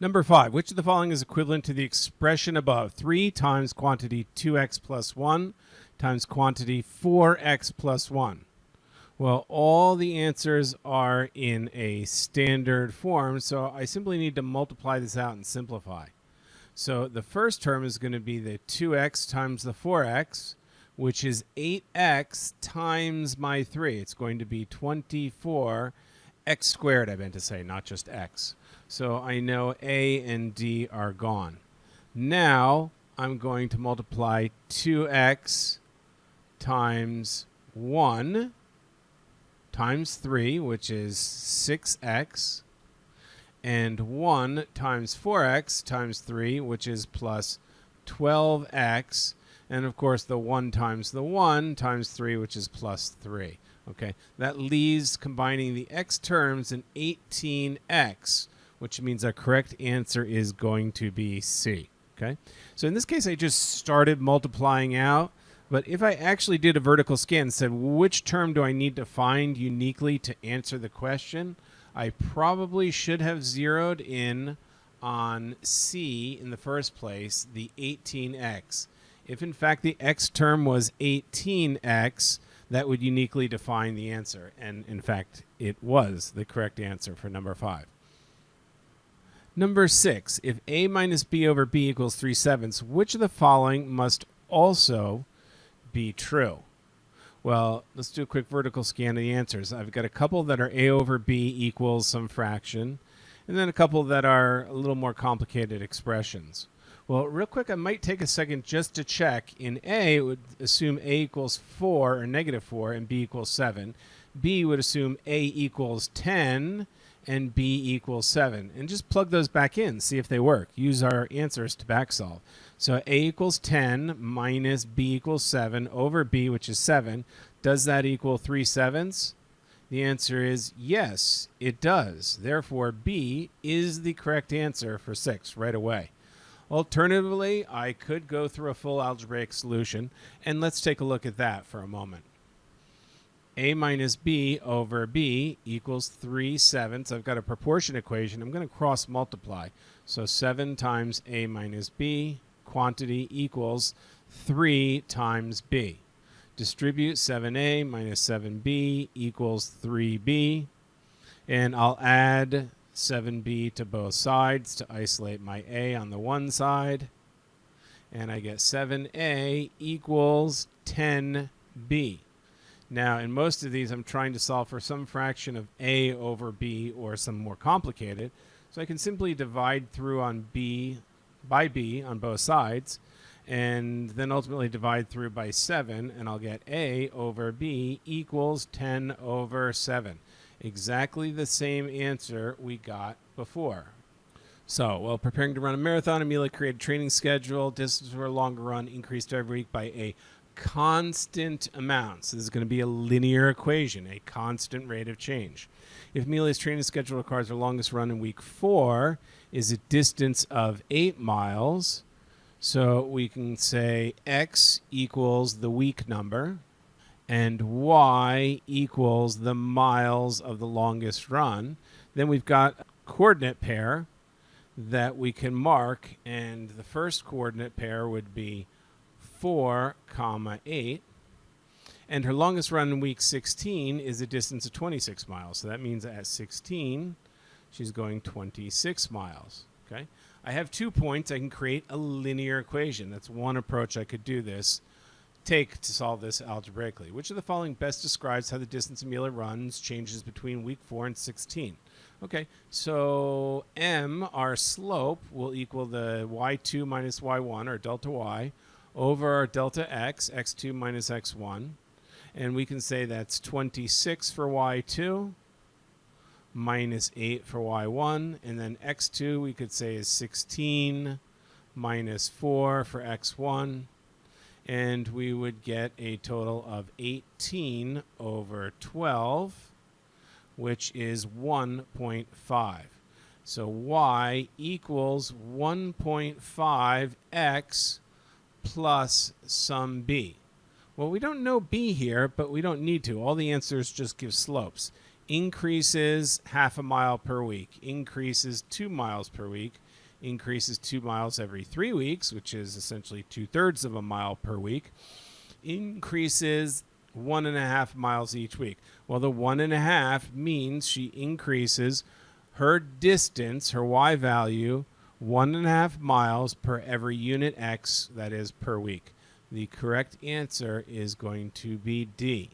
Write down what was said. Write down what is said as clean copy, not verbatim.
Number 5, which of the following is equivalent to the expression above? 3 times quantity 2x plus 1 times quantity 4x plus 1. Well, all the answers are in a standard form, so I simply need to multiply this out and simplify. So the first term is going to be the 2x times the 4x, which is 8x times my 3. It's going to be 24x squared, I meant to say, not just x. So I know a and d are gone. Now I'm going to multiply 2x times 1 times 3, which is 6x, and 1 times 4x times 3, which is plus 12x, and of course the 1 times the 1 times 3, which is plus 3. Okay, that leaves combining the x terms in 18x, which means our correct answer is going to be C. Okay, so in this case I just started multiplying out, but if I actually did a vertical scan and said which term do I need to find uniquely to answer the question, I probably should have zeroed in on C in the first place, the 18x. If in fact the x term was 18x, that would uniquely define the answer. And in fact, it was the correct answer for number 5. Number 6, if a minus b over b equals 3/7, which of the following must also be true? Well, let's do a quick vertical scan of the answers. I've got a couple that are a over b equals some fraction, and then a couple that are a little more complicated expressions. Well, real quick, I might take a second just to check. In A, it would assume A equals 4 or negative 4 and B equals 7. B would assume A equals 10 and B equals 7. And just plug those back in, see if they work. Use our answers to back solve. So A equals 10 minus B equals 7 over B, which is 7. Does that equal 3/7? The answer is yes, it does. Therefore, B is the correct answer for 6 right away. Alternatively, I could go through a full algebraic solution, and let's take a look at that for a moment. A minus b over b equals 3/7. I've got a proportion equation. I'm going to cross multiply. So 7 times a minus b, quantity equals 3 times b. Distribute 7a minus 7b equals 3b. And I'll add 7b to both sides to isolate my a on the one side. And I get 7a equals 10b. Now, in most of these, I'm trying to solve for some fraction of a over b or some more complicated. So I can simply divide through on b by b on both sides, and then ultimately divide through by 7, and I'll get a over b equals 10 over 7. Exactly the same answer we got before. So, while preparing to run a marathon, Amelia created a training schedule. Distance for a longer run increased every week by a constant amount. So this is going to be a linear equation, a constant rate of change. If Amelia's training schedule requires her longest run in week 4 is a distance of 8 miles, so we can say x equals the week number, and y equals the miles of the longest run. Then we've got a coordinate pair that we can mark, and the first coordinate pair would be 4, 8. And her longest run in week 16 is a distance of 26 miles. So that means at 16, she's going 26 miles. Okay. I have 2 points. I can create a linear equation. That's one approach I could do this. Take to solve this algebraically. Which of the following best describes how the distance Amelia runs changes between week 4 and 16? Okay, so m, our slope, will equal the y2 minus y1, or delta y, over our delta x, x2 minus x1. And we can say that's 26 for y2 minus 8 for y1. And then x2 we could say is 16 minus 4 for x1. And we would get a total of 18 over 12, which is 1.5. So y equals 1.5x plus some b. Well, we don't know b here, but we don't need to. All the answers just give slopes. increases half a mile per week, increases 2 miles per week, increases 2 miles every 3 weeks, which is essentially 2/3 of a mile per week, increases 1.5 miles each week. Well, the 1.5 means she increases her distance, her y value, 1.5 miles per every unit x, that is per week. The correct answer is going to be D.